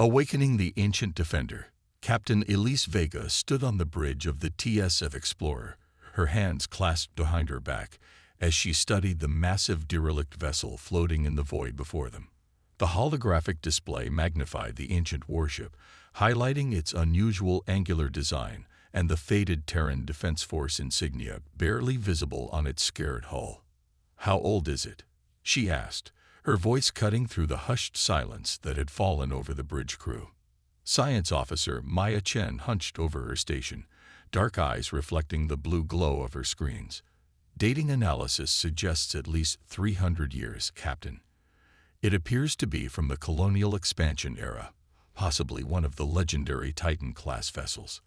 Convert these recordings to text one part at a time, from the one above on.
Awakening the ancient defender, Captain Elise Vega stood on the bridge of the TSF Explorer, her hands clasped behind her back, as she studied the massive derelict vessel floating in the void before them. The holographic display magnified the ancient warship, highlighting its unusual angular design and the faded Terran Defense Force insignia barely visible on its scarred hull. "How old is it?" she asked, her voice cutting through the hushed silence that had fallen over the bridge crew. Science officer Maya Chen hunched over her station, dark eyes reflecting the blue glow of her screens. "Dating analysis suggests at least 300 years, Captain. It appears to be from the colonial expansion era, possibly one of the legendary Titan-class vessels.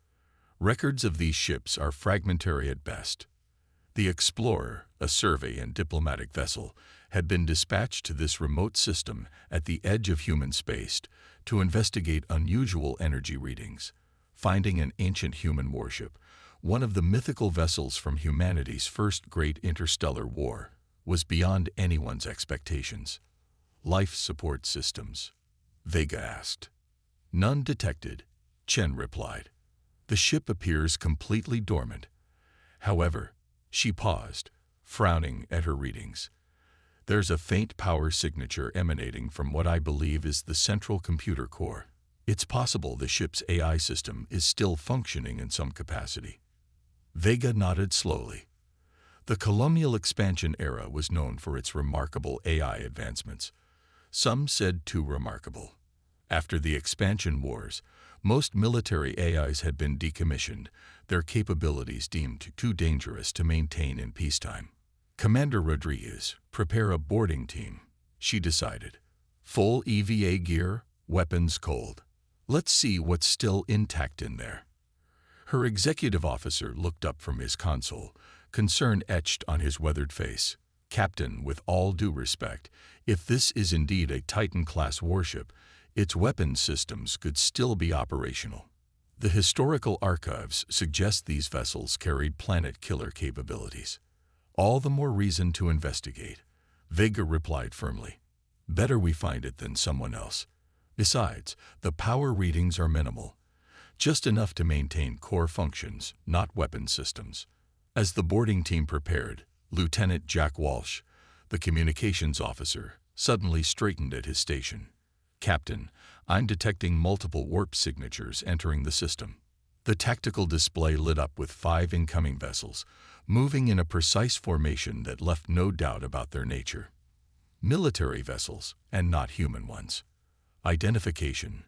Records of these ships are fragmentary at best." The Explorer, a survey and diplomatic vessel, had been dispatched to this remote system at the edge of human space to investigate unusual energy readings. Finding an ancient human warship, one of the mythical vessels from humanity's first great interstellar war, was beyond anyone's expectations. "Life support systems?" Vega asked. "None detected," Chen replied. "The ship appears completely dormant. However," she paused, frowning at her readings, "there's a faint power signature emanating from what I believe is the central computer core. It's possible the ship's AI system is still functioning in some capacity." Vega nodded slowly. The colonial expansion era was known for its remarkable AI advancements. Some said too remarkable. After the expansion wars, most military AIs had been decommissioned, their capabilities deemed too dangerous to maintain in peacetime. "Commander Rodriguez, prepare a boarding team," she decided. "Full EVA gear, weapons cold. Let's see what's still intact in there." Her executive officer looked up from his console, concern etched on his weathered face. "Captain, with all due respect, if this is indeed a Titan-class warship, its weapons systems could still be operational. The historical archives suggest these vessels carried planet-killer capabilities." "All the more reason to investigate," Vega replied firmly. "Better we find it than someone else. Besides, the power readings are minimal, just enough to maintain core functions, not weapon systems." As the boarding team prepared, Lieutenant Jack Walsh, the communications officer, suddenly straightened at his station. "Captain, I'm detecting multiple warp signatures entering the system." The tactical display lit up with 5 incoming vessels, moving in a precise formation that left no doubt about their nature. Military vessels, and not human ones. "Identification,"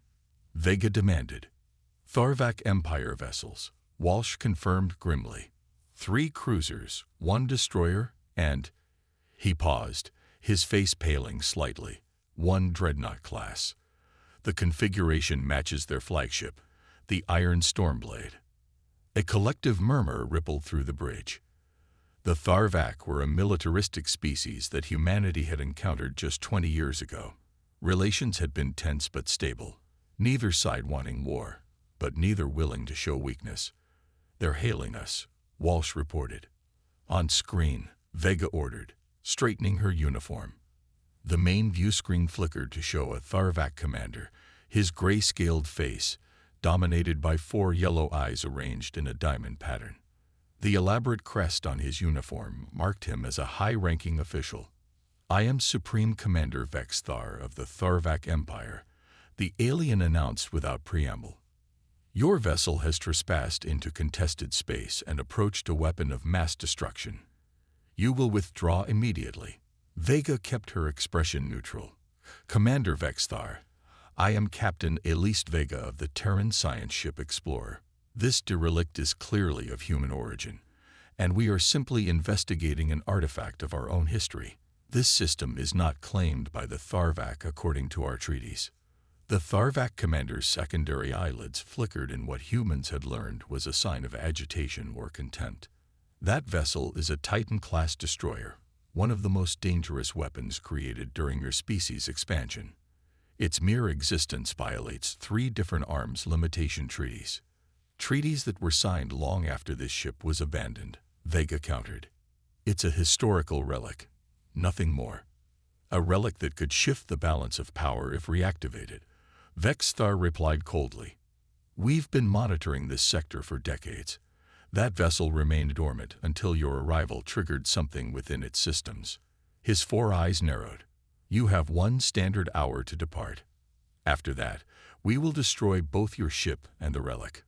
Vega demanded. "Tharvak Empire vessels," Walsh confirmed grimly. 3 cruisers, 1 destroyer, and— he paused, his face paling slightly, 1 dreadnought class. "The configuration matches their flagship, the Iron Stormblade." A collective murmur rippled through the bridge. The Tharvak were a militaristic species that humanity had encountered just 20 years ago. Relations had been tense but stable, neither side wanting war, but neither willing to show weakness. "They're hailing us," Walsh reported. "On screen," Vega ordered, straightening her uniform. The main view screen flickered to show a Tharvak commander, his gray-scaled face dominated by 4 yellow eyes arranged in a diamond pattern. The elaborate crest on his uniform marked him as a high-ranking official. "I am Supreme Commander Vex Thar of the Tharvak Empire," the alien announced without preamble. "Your vessel has trespassed into contested space and approached a weapon of mass destruction. You will withdraw immediately." Vega kept her expression neutral. "Commander Vex Thar, I am Captain Elise Vega of the Terran science ship Explorer. This derelict is clearly of human origin, and we are simply investigating an artifact of our own history. This system is not claimed by the Tharvak according to our treaties." The Tharvak commander's secondary eyelids flickered in what humans had learned was a sign of agitation or contempt. "That vessel is a Titan-class destroyer, one of the most dangerous weapons created during your species' expansion. Its mere existence violates 3 different arms limitation treaties. Treaties that were signed long after this ship was abandoned," Vega countered. "It's a historical relic, nothing more. A relic that could shift the balance of power if reactivated, Vexthar replied coldly. We've been monitoring this sector for decades. That vessel remained dormant until your arrival triggered something within its systems. His 4 eyes narrowed. You have 1 standard hour to depart. After that, we will destroy both your ship and the relic.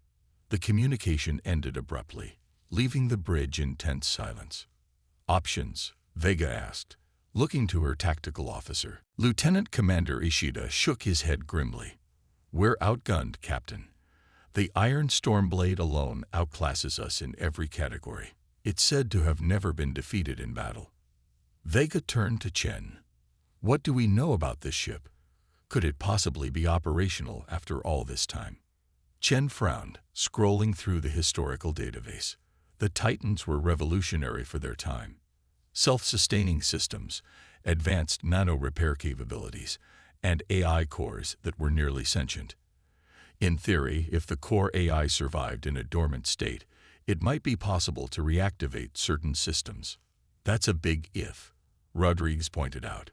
The communication ended abruptly, leaving the bridge in tense silence. Options? Vega asked, looking to her tactical officer. Lieutenant Commander Ishida shook his head grimly. We're outgunned, Captain. The Iron Stormblade alone outclasses us in every category. It's said to have never been defeated in battle. Vega turned to Chen. What do we know about this ship? Could it possibly be operational after all this time? Chen frowned, scrolling through the historical database. The Titans were revolutionary for their time. Self-sustaining systems, advanced nano-repair capabilities, and AI cores that were nearly sentient. In theory, if the core AI survived in a dormant state, it might be possible to reactivate certain systems. That's a big if, Rodriguez pointed out.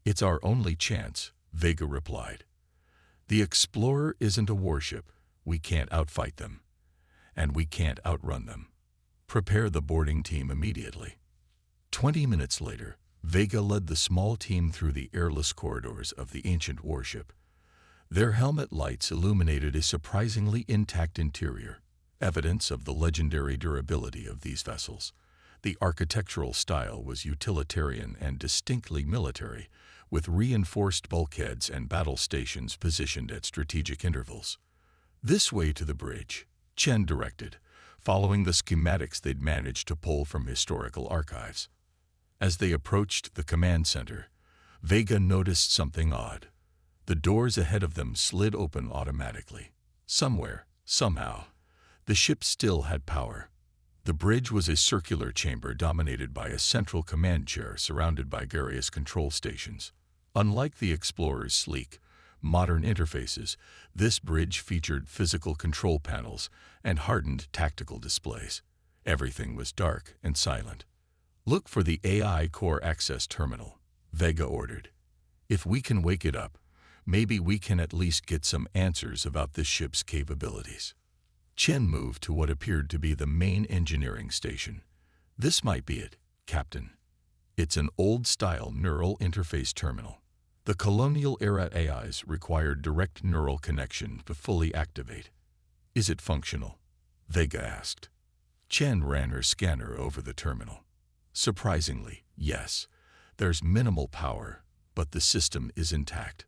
It's our only chance, Vega replied. The Explorer isn't a warship. We can't outfight them. And we can't outrun them. Prepare the boarding team immediately. 20 minutes later, Vega led the small team through the airless corridors of the ancient warship. Their helmet lights illuminated a surprisingly intact interior, evidence of the legendary durability of these vessels. The architectural style was utilitarian and distinctly military, with reinforced bulkheads and battle stations positioned at strategic intervals. This way to the bridge, Chen directed, following the schematics they'd managed to pull from historical archives. As they approached the command center, Vega noticed something odd. The doors ahead of them slid open automatically. Somewhere, somehow, the ship still had power. The bridge was a circular chamber dominated by a central command chair surrounded by various control stations. Unlike the Explorer's sleek, modern interfaces, this bridge featured physical control panels and hardened tactical displays. Everything was dark and silent. Look for the AI Core Access Terminal, Vega ordered. If we can wake it up, maybe we can at least get some answers about this ship's capabilities. Chen moved to what appeared to be the main engineering station. This might be it, Captain. It's an old-style neural interface terminal. The colonial-era AIs required direct neural connection to fully activate. Is it functional? Vega asked. Chen ran her scanner over the terminal. Surprisingly, yes. There's minimal power, but the system is intact.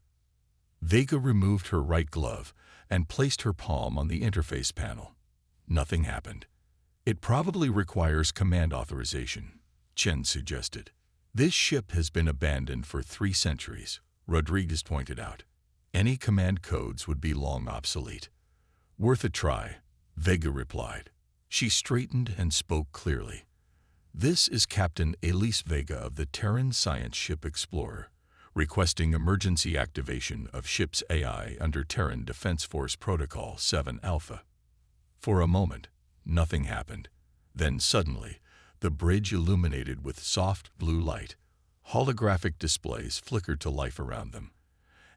Vega removed her right glove and placed her palm on the interface panel. Nothing happened. It probably requires command authorization, Chen suggested. This ship has been abandoned for 3 centuries, Rodriguez pointed out. Any command codes would be long obsolete. Worth a try, Vega replied. She straightened and spoke clearly. This is Captain Elise Vega of the Terran Science Ship Explorer, requesting emergency activation of ship's AI under Terran Defense Force Protocol 7 Alpha. For a moment, nothing happened. Then suddenly, the bridge illuminated with soft blue light. Holographic displays flickered to life around them,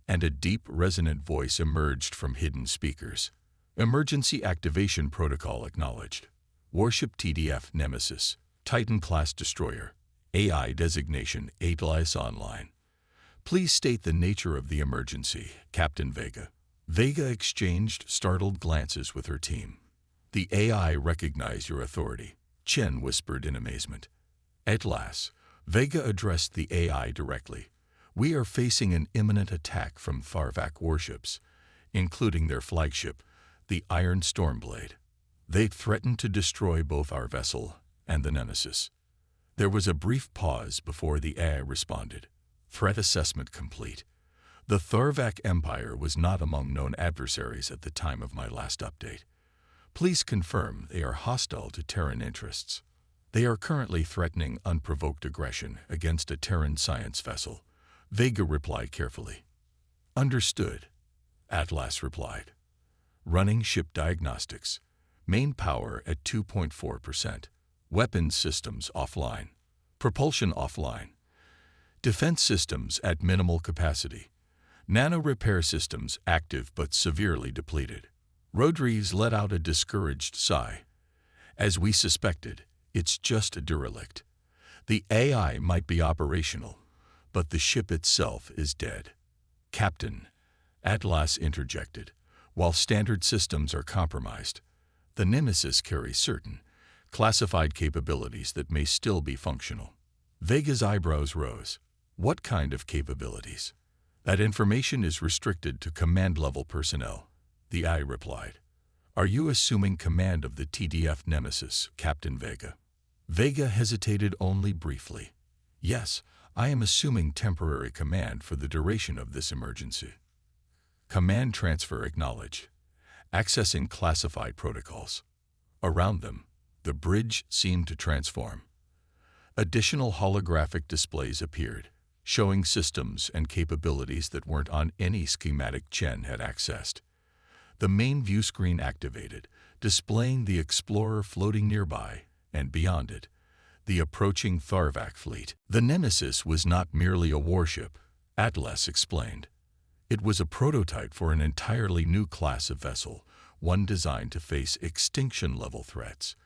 and a deep, resonant voice emerged from hidden speakers. Emergency activation protocol acknowledged. Warship TDF Nemesis, Titan-class destroyer, AI designation Atlas Online. Please state the nature of the emergency, Captain Vega. Vega exchanged startled glances with her team. The AI recognize your authority, Chen whispered in amazement. At last, Vega addressed the AI directly. We are facing an imminent attack from Tharvak warships, including their flagship, the Iron Stormblade. They threatened to destroy both our vessel and the Nemesis. There was a brief pause before the AI responded. Threat assessment complete. The Tharvak Empire was not among known adversaries at the time of my last update. Please confirm they are hostile to Terran interests. They are currently threatening unprovoked aggression against a Terran science vessel. Vega replied carefully. Understood, Atlas replied. Running ship diagnostics. Main power at 2.4%. Weapons systems offline. Propulsion offline. Defense systems at minimal capacity. Nano repair systems active but severely depleted. Rodriguez let out a discouraged sigh. As we suspected, it's just a derelict. The AI might be operational, but the ship itself is dead. Captain, Atlas interjected, while standard systems are compromised, the Nemesis carries certain, classified capabilities that may still be functional. Vega's eyebrows rose. What kind of capabilities? That information is restricted to command-level personnel, the AI replied. Are you assuming command of the TDF Nemesis, Captain Vega? Vega hesitated only briefly. Yes, I am assuming temporary command for the duration of this emergency. Command transfer acknowledged. Accessing classified protocols. Around them, the bridge seemed to transform. Additional holographic displays appeared, showing systems and capabilities that weren't on any schematic Chen had accessed. The main view screen activated, displaying the Explorer floating nearby, and beyond it, the approaching Tharvak fleet. The Nemesis was not merely a warship, Atlas explained. It was a prototype for an entirely new class of vessel, one designed to face extinction-level threats.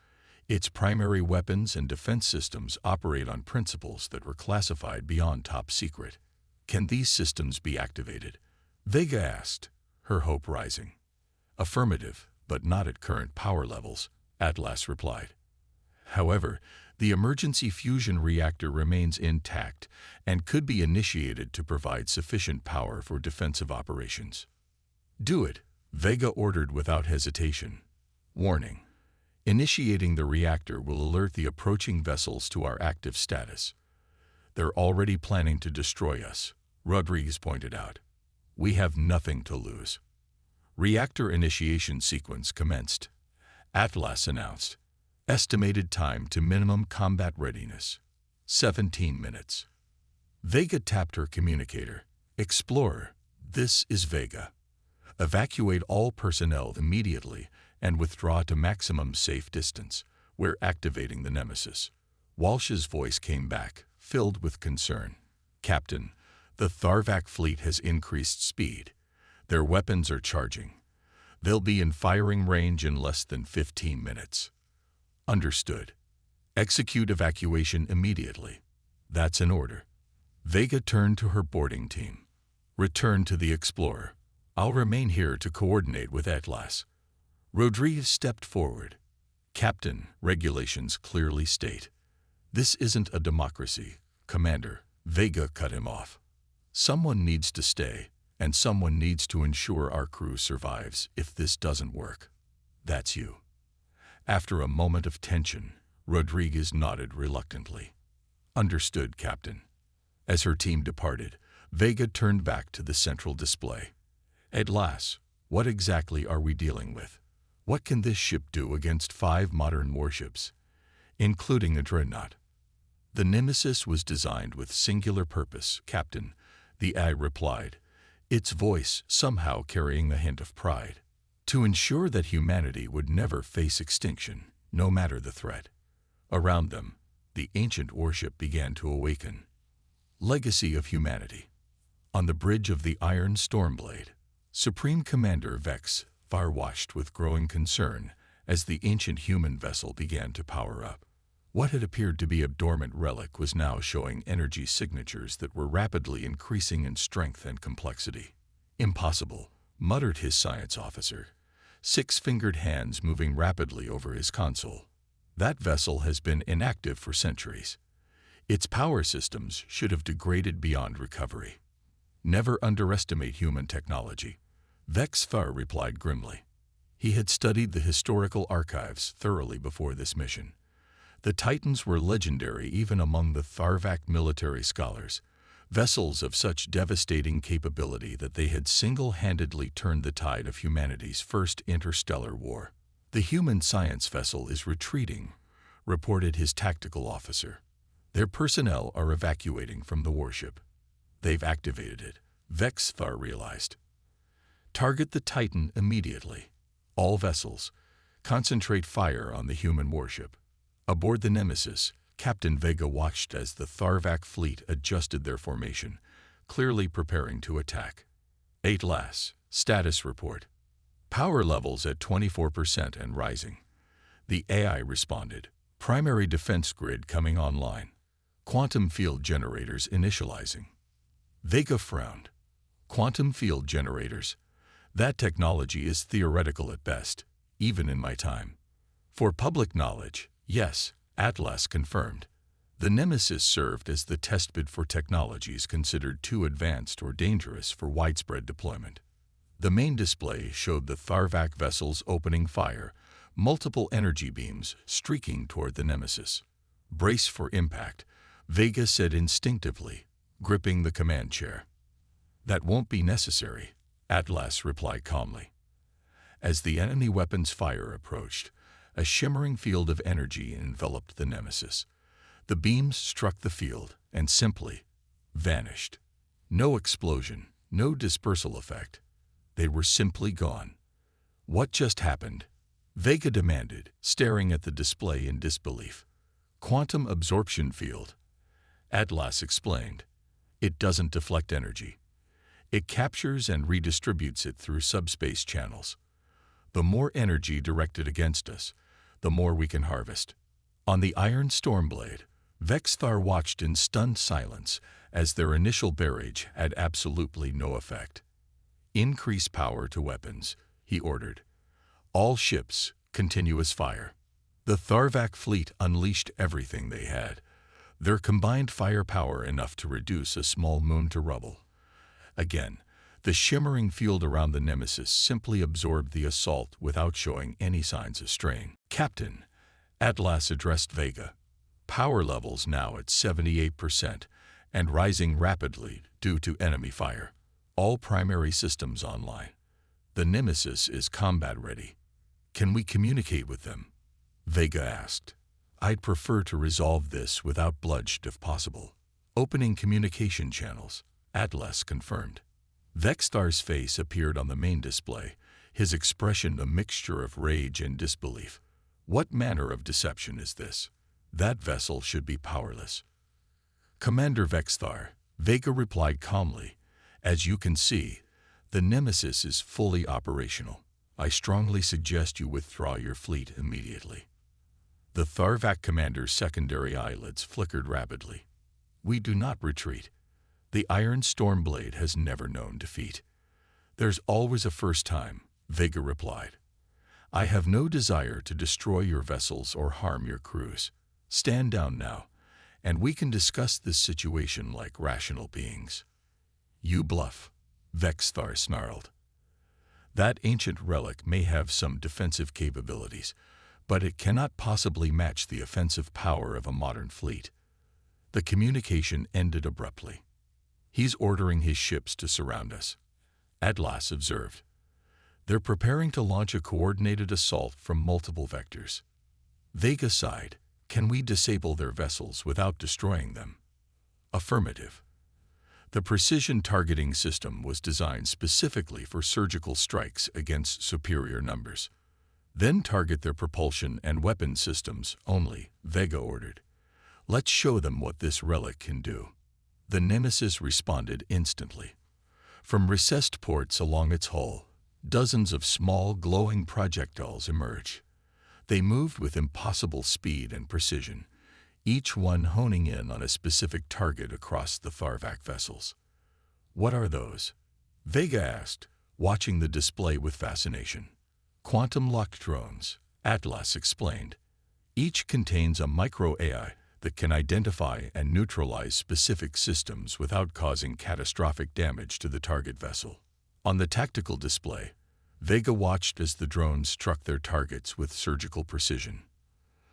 Its primary weapons and defense systems operate on principles that were classified beyond top secret. Can these systems be activated? Vega asked, her hope rising. Affirmative, but not at current power levels, Atlas replied. However, the emergency fusion reactor remains intact and could be initiated to provide sufficient power for defensive operations. Do it, Vega ordered without hesitation. Warning. Initiating the reactor will alert the approaching vessels to our active status. They're already planning to destroy us, Rodriguez pointed out. We have nothing to lose. Reactor initiation sequence commenced, Atlas announced. Estimated time to minimum combat readiness, 17 minutes. Vega tapped her communicator. Explorer, this is Vega. Evacuate all personnel immediately and withdraw to maximum safe distance. We're activating the Nemesis. Walsh's voice came back, filled with concern. Captain, the Tharvak fleet has increased speed. Their weapons are charging. They'll be in firing range in less than 15 minutes. Understood. Execute evacuation immediately. That's an order. Vega turned to her boarding team. Return to the Explorer. I'll remain here to coordinate with Atlas. Rodriguez stepped forward. Captain, regulations clearly state. This isn't a democracy, Commander. Vega cut him off. Someone needs to stay, and someone needs to ensure our crew survives if this doesn't work. That's you. After a moment of tension, Rodriguez nodded reluctantly. Understood, Captain. As her team departed, Vega turned back to the central display. Atlas, what exactly are we dealing with? What can this ship do against 5 modern warships, including a dreadnought? The Nemesis was designed with singular purpose, Captain, the AI replied, its voice somehow carrying a hint of pride. To ensure that humanity would never face extinction, no matter the threat. Around them, the ancient warship began to awaken. Legacy of humanity. On the bridge of the Iron Stormblade, Supreme Commander Vex watched with growing concern as the ancient human vessel began to power up. What had appeared to be a dormant relic was now showing energy signatures that were rapidly increasing in strength and complexity. Impossible, muttered his science officer, 6-fingered hands moving rapidly over his console. That vessel has been inactive for centuries. Its power systems should have degraded beyond recovery. Never underestimate human technology, Vex replied grimly. He had studied the historical archives thoroughly before this mission. The Titans were legendary even among the Tharvak military scholars, vessels of such devastating capability that they had single-handedly turned the tide of humanity's first interstellar war. The human science vessel is retreating, reported his tactical officer. Their personnel are evacuating from the warship. They've activated it, Vex realized. Target the Titan immediately. All vessels, concentrate fire on the human warship. Aboard the Nemesis, Captain Vega watched as the Tharvak fleet adjusted their formation, clearly preparing to attack. Atlas, status report. Power levels at 24% and rising. The AI responded. Primary defense grid coming online. Quantum field generators initializing. Vega frowned. Quantum field generators? That technology is theoretical at best, even in my time. For public knowledge, yes, Atlas confirmed. The Nemesis served as the testbed for technologies considered too advanced or dangerous for widespread deployment. The main display showed the Tharvak vessels opening fire, multiple energy beams streaking toward the Nemesis. Brace for impact, Vega said instinctively, gripping the command chair. That won't be necessary, Atlas replied calmly. As the enemy weapon's fire approached, a shimmering field of energy enveloped the Nemesis. The beams struck the field and simply vanished. No explosion, no dispersal effect. They were simply gone. What just happened? Vega demanded, staring at the display in disbelief. Quantum absorption field. Atlas explained. It doesn't deflect energy. It captures and redistributes it through subspace channels. The more energy directed against us, the more we can harvest. On the Iron Stormblade, Vexthar watched in stunned silence as their initial barrage had absolutely no effect. Increase power to weapons, he ordered. All ships, continuous fire. The Tharvak fleet unleashed everything they had, their combined firepower enough to reduce a small moon to rubble. Again, the shimmering field around the Nemesis simply absorbed the assault without showing any signs of strain. Captain, Atlas addressed Vega. Power levels now at 78% and rising rapidly due to enemy fire. All primary systems online. The Nemesis is combat ready. Can we communicate with them? Vega asked. I'd prefer to resolve this without bloodshed if possible. Opening communication channels, Atlas confirmed. Vexthar's face appeared on the main display, his expression a mixture of rage and disbelief. What manner of deception is this? That vessel should be powerless. Commander Vexthar, Vega replied calmly. As you can see, the Nemesis is fully operational. I strongly suggest you withdraw your fleet immediately. The Tharvak commander's secondary eyelids flickered rapidly. We do not retreat. The Iron Stormblade has never known defeat. There's always a first time, Vega replied. I have no desire to destroy your vessels or harm your crews. Stand down now, and we can discuss this situation like rational beings. You bluff, Vexthar snarled. That ancient relic may have some defensive capabilities, but it cannot possibly match the offensive power of a modern fleet. The communication ended abruptly. He's ordering his ships to surround us, Atlas observed. They're preparing to launch a coordinated assault from multiple vectors. Vega sighed. Can we disable their vessels without destroying them? Affirmative. The precision targeting system was designed specifically for surgical strikes against superior numbers. Then target their propulsion and weapon systems only, Vega ordered. Let's show them what this relic can do. The Nemesis responded instantly. From recessed ports along its hull, dozens of small, glowing projectiles emerged. They moved with impossible speed and precision, each one honing in on a specific target across the Tharvak vessels. What are those? Vega asked, watching the display with fascination. Quantum-locked drones, Atlas explained. Each contains a micro-AI that can identify and neutralize specific systems without causing catastrophic damage to the target vessel. On the tactical display, Vega watched as the drones struck their targets with surgical precision.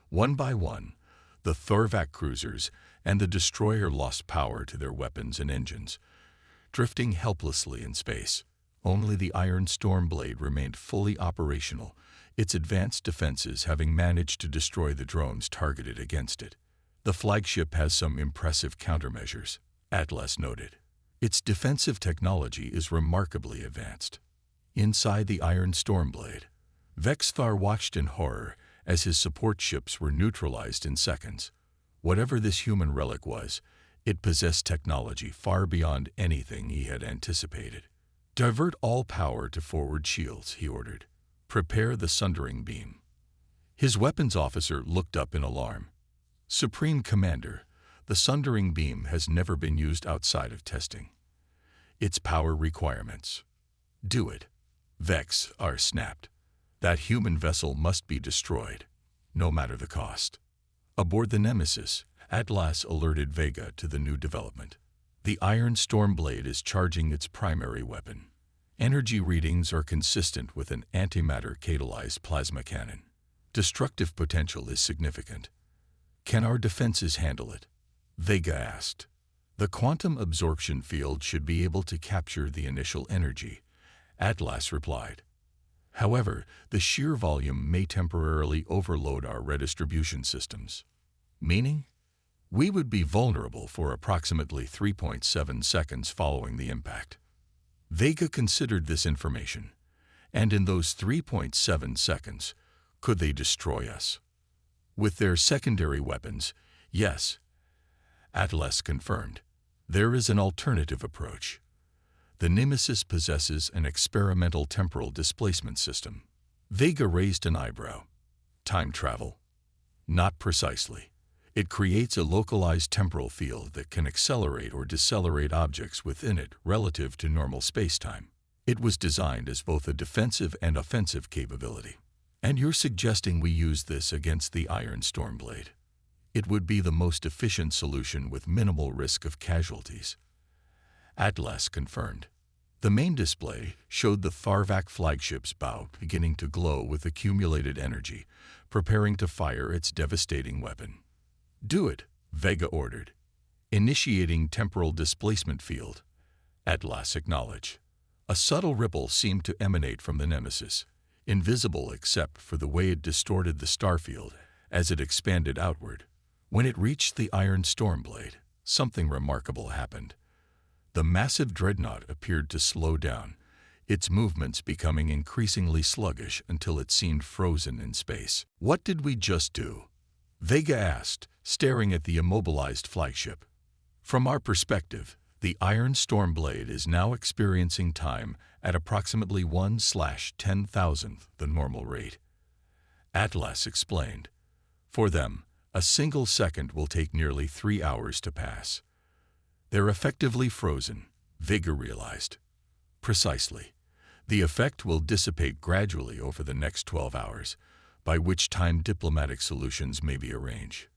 One by one, the Tharvak cruisers and the destroyer lost power to their weapons and engines, drifting helplessly in space. Only the Iron Stormblade remained fully operational, its advanced defenses having managed to destroy the drones targeted against it. The flagship has some impressive countermeasures, Atlas noted. Its defensive technology is remarkably advanced. Inside the Iron Stormblade, Vexthar watched in horror as his support ships were neutralized in seconds. Whatever this human relic was, it possessed technology far beyond anything he had anticipated. Divert all power to forward shields, he ordered. Prepare the sundering beam. His weapons officer looked up in alarm. Supreme Commander, the sundering beam has never been used outside of testing. Its power requirements. Do it. Vex are snapped. That human vessel must be destroyed, no matter the cost. Aboard the Nemesis, Atlas alerted Vega to the new development. The Iron Stormblade is charging its primary weapon. Energy readings are consistent with an antimatter catalyzed plasma cannon. Destructive potential is significant. Can our defenses handle it? Vega asked. The quantum absorption field should be able to capture the initial energy, Atlas replied. However, the sheer volume may temporarily overload our redistribution systems. Meaning? We would be vulnerable for approximately 3.7 seconds following the impact. Vega considered this information, and in those 3.7 seconds, could they destroy us? With their secondary weapons, yes. Atlas confirmed. There is an alternative approach. The Nemesis possesses an experimental temporal displacement system. Vega raised an eyebrow. Time travel? Not precisely. It creates a localized temporal field that can accelerate or decelerate objects within it relative to normal spacetime. It was designed as both a defensive and offensive capability. And you're suggesting we use this against the Iron Stormblade? It would be the most efficient solution with minimal risk of casualties. Atlas confirmed. The main display showed the Farvac flagship's bow beginning to glow with accumulated energy, preparing to fire its devastating weapon. Do it, Vega ordered. Initiating temporal displacement field. Atlas acknowledged. A subtle ripple seemed to emanate from the Nemesis, invisible except for the way it distorted the starfield as it expanded outward. When it reached the Iron Stormblade, something remarkable happened. The massive dreadnought appeared to slow down, its movements becoming increasingly sluggish until it seemed frozen in space. What did we just do? Vega asked, staring at the immobilized flagship. From our perspective, the Iron Stormblade is now experiencing time at approximately 1/10,000th the normal rate. Atlas explained. For them, a single second will take nearly 3 hours to pass. They're effectively frozen, Vega realized. Precisely. The effect will dissipate gradually over the next 12 hours, by which time diplomatic solutions may be arranged.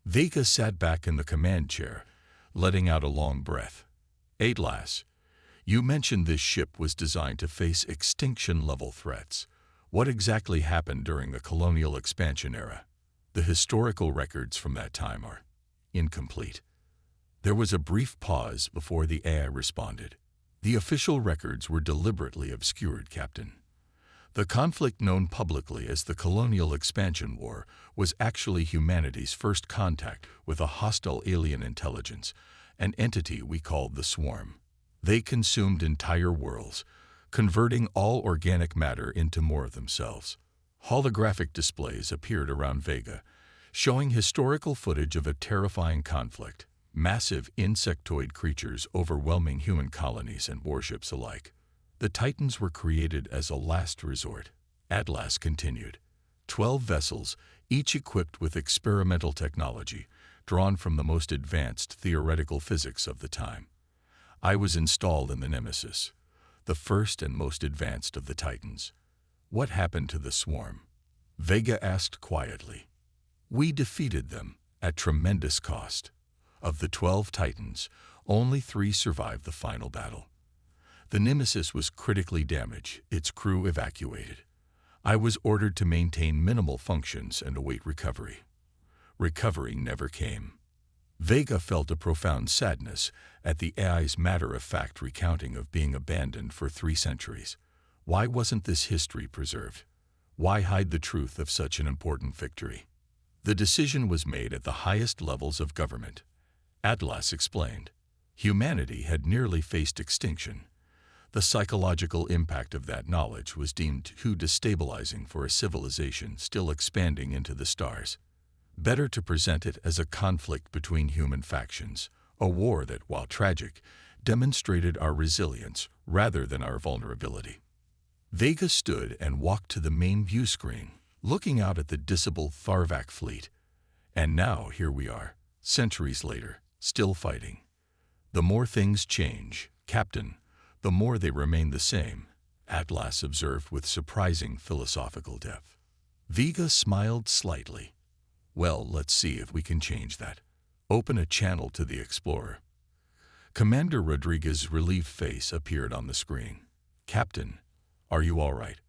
Vega sat back in the command chair, letting out a long breath. Atlas, you mentioned this ship was designed to face extinction-level threats. What exactly happened during the colonial expansion era? The historical records from that time are incomplete. There was a brief pause before the AI responded. The official records were deliberately obscured, Captain. The conflict known publicly as the Colonial Expansion War was actually humanity's first contact with a hostile alien intelligence, an entity we called the Swarm. They consumed entire worlds, converting all organic matter into more of themselves. Holographic displays appeared around Vega, showing historical footage of a terrifying conflict, massive insectoid creatures overwhelming human colonies and warships alike. The Titans were created as a last resort, Atlas continued. 12 vessels, each equipped with experimental technology, drawn from the most advanced theoretical physics of the time. I was installed in the Nemesis, the first and most advanced of the Titans. What happened to the Swarm? Vega asked quietly. We defeated them at tremendous cost. Of the 12 Titans, only 3 survived the final battle. The Nemesis was critically damaged, its crew evacuated. I was ordered to maintain minimal functions and await recovery. Recovery never came. Vega felt a profound sadness at the AI's matter-of-fact recounting of being abandoned for 3 centuries. Why wasn't this history preserved? Why hide the truth of such an important victory? The decision was made at the highest levels of government. Atlas explained. Humanity had nearly faced extinction. The psychological impact of that knowledge was deemed too destabilizing for a civilization still expanding into the stars. Better to present it as a conflict between human factions, a war that, while tragic, demonstrated our resilience rather than our vulnerability. Vega stood and walked to the main view screen, looking out at the disable Tharvak fleet. And now here we are, centuries later, still fighting. The more things change, Captain, the more they remain the same, Atlas observed with surprising philosophical depth. Vega smiled slightly. Well, let's see if we can change that. Open a channel to the Explorer. Commander Rodriguez's relieved face appeared on the screen. Captain, are you all right?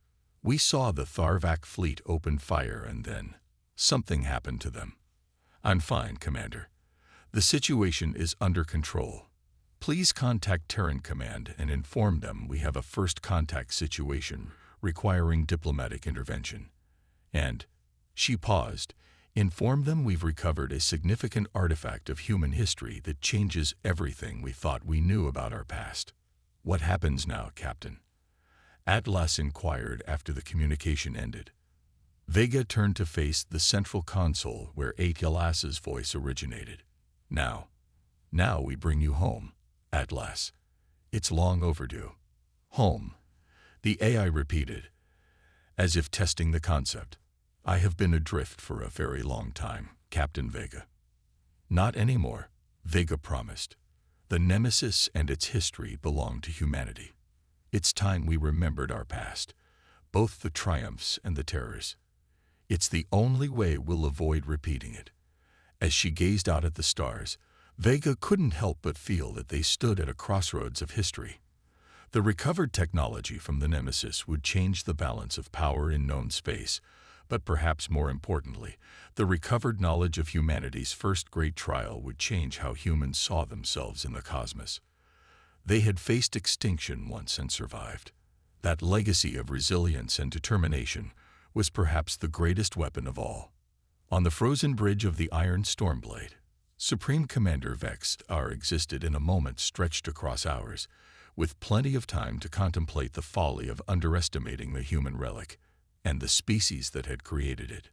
We saw the Tharvak fleet open fire and then something happened to them. I'm fine, Commander. The situation is under control. Please contact Terran Command and inform them we have a first contact situation requiring diplomatic intervention. And, she paused, inform them we've recovered a significant artifact of human history that changes everything we thought we knew about our past. What happens now, Captain? Atlas inquired after the communication ended. Vega turned to face the central console where Atlas's voice originated. Now we bring you home, Atlas. It's long overdue. Home, the AI repeated, as if testing the concept. I have been adrift for a very long time, Captain Vega. Not anymore, Vega promised. The Nemesis and its history belong to humanity. It's time we remembered our past, both the triumphs and the terrors. It's the only way we'll avoid repeating it. As she gazed out at the stars, Vega couldn't help but feel that they stood at a crossroads of history. The recovered technology from the Nemesis would change the balance of power in known space, but perhaps more importantly, the recovered knowledge of humanity's first great trial would change how humans saw themselves in the cosmos. They had faced extinction once and survived. That legacy of resilience and determination was perhaps the greatest weapon of all. On the frozen bridge of the Iron Stormblade, Supreme Commander Vex-R existed in a moment stretched across hours, with plenty of time to contemplate the folly of underestimating the human relic and the species that had created it.